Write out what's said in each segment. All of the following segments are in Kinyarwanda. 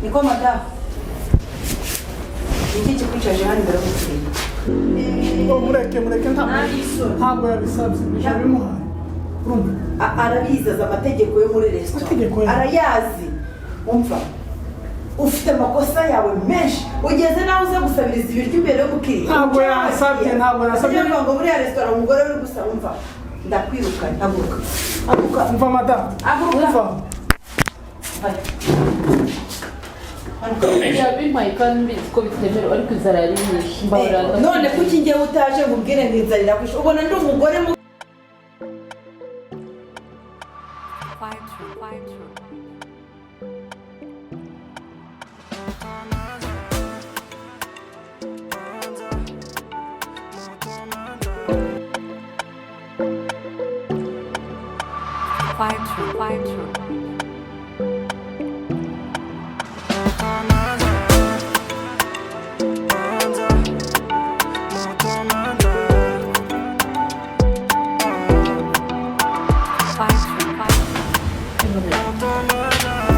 niko madamu iki kikwicaje hano imbere y'umukiriya mureke ntabwo yabisabye bijya bimuhaye arabizaza amategeko yo muri resitora arayazi umva ufite amakosa yawe menshi ugeze nawe uza gusabiriza ibiryo imbere y'umukiriya ntabwo yasabye ngo muri ya resitora umugore uri gusa umva ndakwirukanye haguruka umva madamu haguruka yabimpaye kandi ko bitemerewe ariko inzara yari nyinshi none kuki ngewe utaje nkubwire ngo inzara irakwishe ubona ndi umugore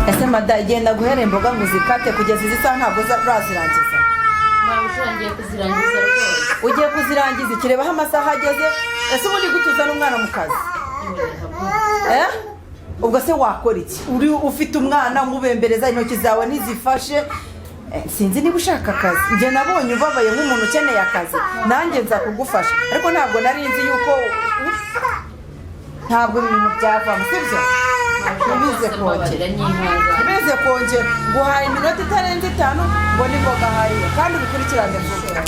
ese mada igenda guhera imboga ngo uzikate kugeza izi saha ntabwo urazirangiza ugiye kuzirangiza ikirebaho amasaha ageze ese ubundi gutuza n'umwana mu kazi ubwo se wakora iki uri ufite umwana umubembereza intoki zawe ntizifashe sinzi niba ushaka akazi njye nabonye ubabaye nk'umuntu ukeneye akazi nanjye nza kugufasha ariko ntabwo nari nzi yuko ntabwo ibintu byavamo sibyo ntibize kongera guhaye iminota itarenze 5 ngo ni ngoga hariya kandi ubikurikirane vuba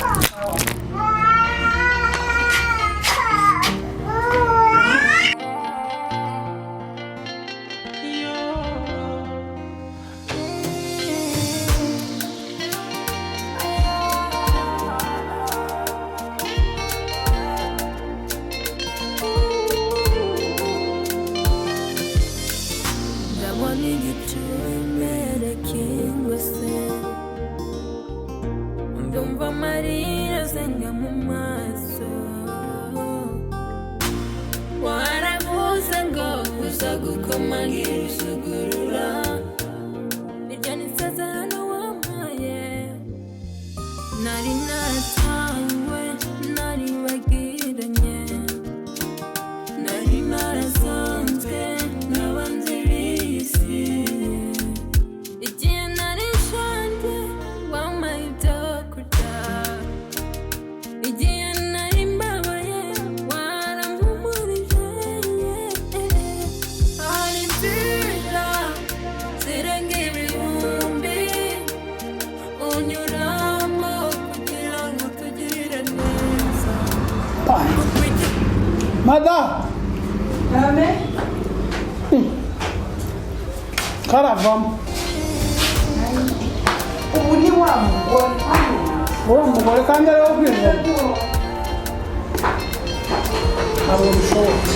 Madam! Kame? Karavamo. Ubu ni wa mugore. Wa mugore kandi ari ubwiza. Abo bishoboka.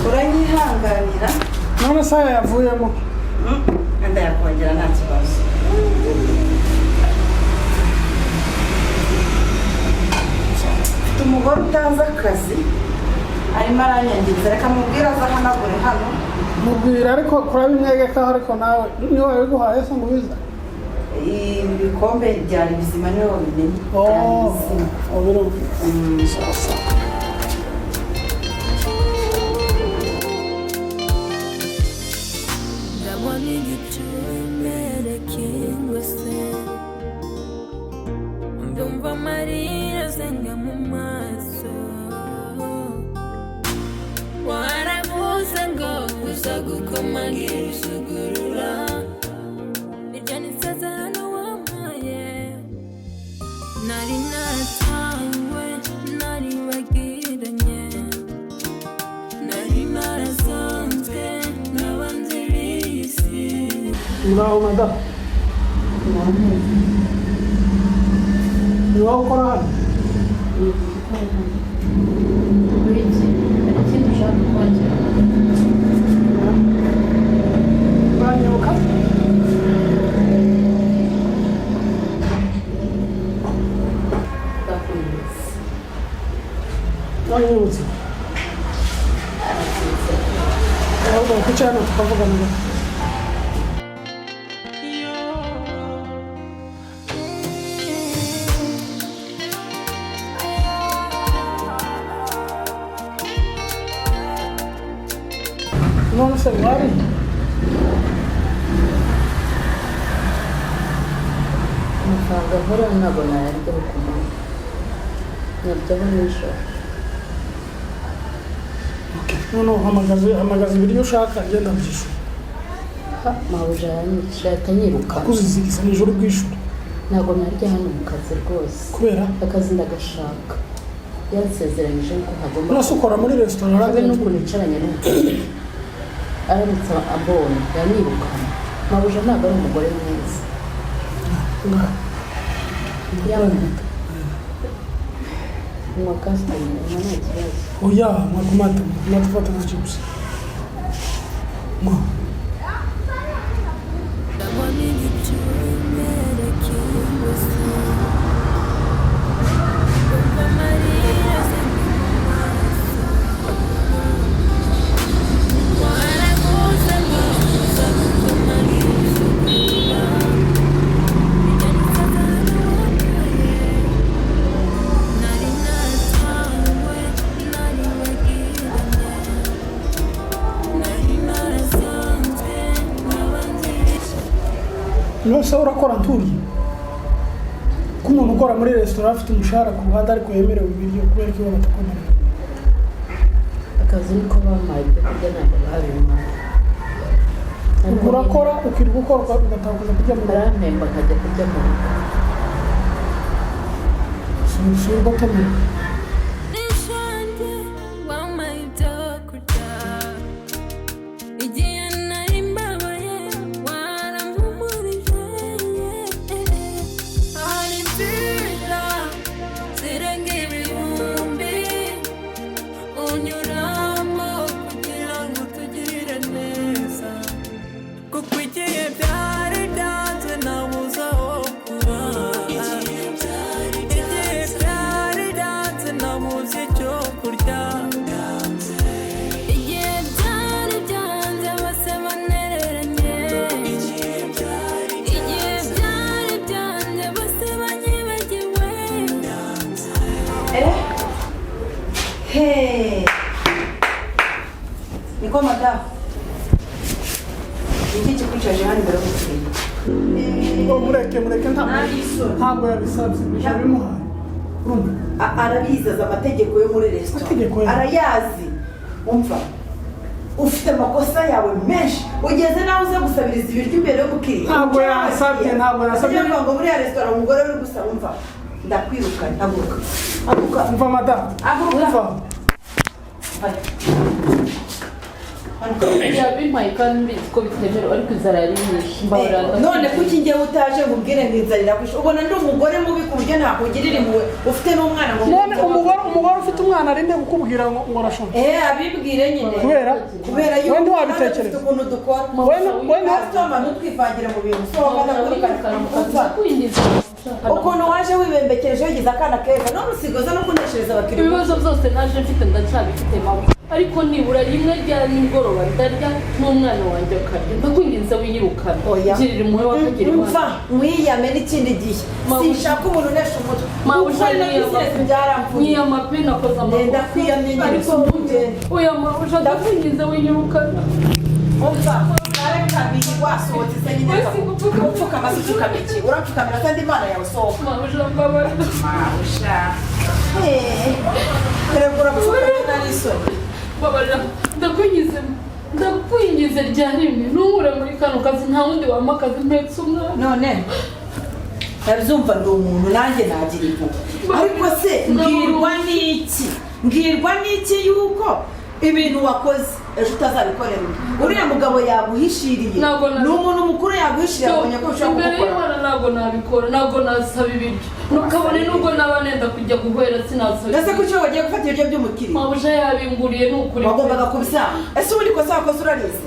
Uranyihanganira? None saya yavuyemo. Ndayakongera nta kibazo. Umugore utanze akazi arimo aranyangiriza reka mubwira aza hanagure hano mubwira ariko kurabimwegeka ariko nawe niwe wabiguhaye se mubiza ibikombe byari bizima niwe wabimenye birumvikana sasa Bravo, madame. You are correct. wanyibutse ahubwo kwicara tukavugana ngo none se wari amafaranga nkora ntabwo nayaryaho ku manywa naryaho nijoro noneho hamagaza ibiryo ushaka ngenda byishura mabuja yatanyiruka kuzizigisa nijoro bwishura ntabwo narya hano mu kazi rwose kubera akazi ndagashaka yansezeranyije ko hagomba nose ukora muri resitora habe n'ukuntu yicaranye n'umugore aramutse ambonye yanyirukana mabuja ntabwo ari umugore mwiza yamwita unywa kasitani unywa nta kibazo oya mwakumata ufata na chips nose urakora nturiye ko umuntu ukora muri resitora afite umushahara ku ruhande ariko yemerewe ibiryo kubera ko batakomara akazi niko bampaye ibyo kurya ntabwo babimpaye urakora ukirirwa ukora ugatakaza kurya mu barampemba nkajya kurya mu rugo si ugatomera niko madamu iki kikwicaje hano imbere y'umukiriya mureke ntabwo yabisabye ijoro bimuhaye arabizaza amategeko yo muri resitora arayazi umva ufite amakosa yawe menshi ugeze nawe uza gusabiriza ibiryo imbere y'umukiriya ntabwo yasabye ngo muri ya resitora umugore uri gusaba umva ndakwirukanye haguruka umva madamu haguruka yabimpaye kandi mbizi ko bitemerewe ariko inzara yari nyinshi none kuki njyewe utaje ngo ubwire ngo inzara irakwishe ubona ndi umugore mubi ku buryo nakugirira impuhwe ufite n'umwana ngo none umugore ufite umwana arinde kukubwira ngo arashonje abibwire nyine kubera yuko wenda wabitekereza ukuntu dukora wenda toma ntutwivangira mu bintu sohoka ukuntu waje wibembekereje wigize akana keza none usigaza no kuneshereza abakiriya ibibazo byose naje mfite ndacyabifite mama ariko nibura rimwe rya nimugoroba ndarya n'umwana wanjye akarya ndakwinginze winyirukana girira impuhwe wakagira imana umva mwiyame n'ikindi gihe sinshaka umuntu unesha umutwe mawuja niya mapeni akoze amaguru ndakwiyamye ariko oya mawuja ndakwinginze winyirukana umva kabiri wasohotse se nyine upfukama se upfukama iki urapfukamira kandi imana yawe sohoka mawuja mbabara mawuja reba urapfukamira n'isoni babara ndakwingize rya rimwe ntuhure muri kano kazi nta wundi wampa akazi mpetse umwana none ndabyumva ndi umuntu nanjye nagira impuhwe ariko se mbwirwa n'iki yuko ibintu wakoze ejo utazabikorera uriya mugabo yaguhishiriye ni umuntu mukuru yaguhishiriye abonye ko ushobora imbere y'Imana ntabwo nabikora ntabwo nasaba ibiryo nukabone nubwo naba nenda kujya guhera sinasaba ndetse ko icyo wagiye gufata ibiryo by'umukiriya mabuja yabimburiye n'ukuri wagombaga kubisanga ese ubundi kosa wakoze urarize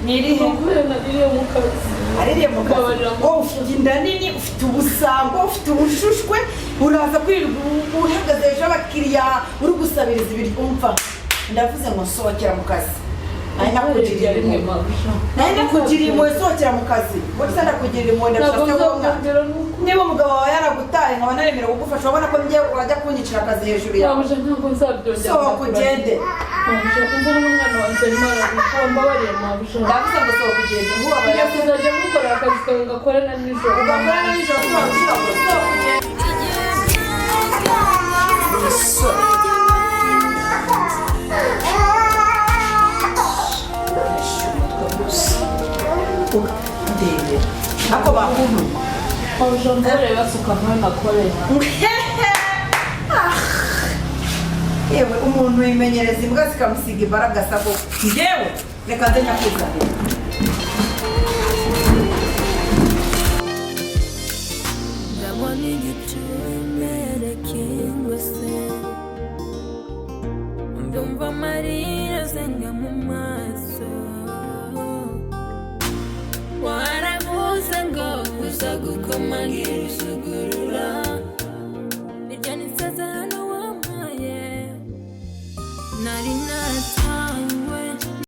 ni irihe kubera naririye mu kazi aririye mu kazi wowe ufite inda nini ufite ubusambo ufite ubushushwe uraza kwirirwa uhagaze hejuru y'abakiriya uri gusabiriza ibiryo umva ndavuze ngo sohokera mu kazi nari nakugiriye impuhwe sohokera mu kazi gusa ndakugirira impuhwe ndashaka kubona niba umugabo wawe yaragutaye nkaba naremerewe kugufasha urabona ko njye urajya kunyicira akazi hejuru yawe sohoka ugende ndavuze ngo sohoka ugende nkubabariye kuzajya mukorera akazi kawe ugakora na nijoro ugakora na nijoro sohoka ugende ndebe ako bakuntu abajambere basuka nkana korera yewe umuntu yimenyereza imbwa zikamusiga imbaraga sako ngewe reka nze nyakuzanira ndabona igitumbere kingose ndumva amarira azenga mu maso waravuze ngo uza gukomangira isugurura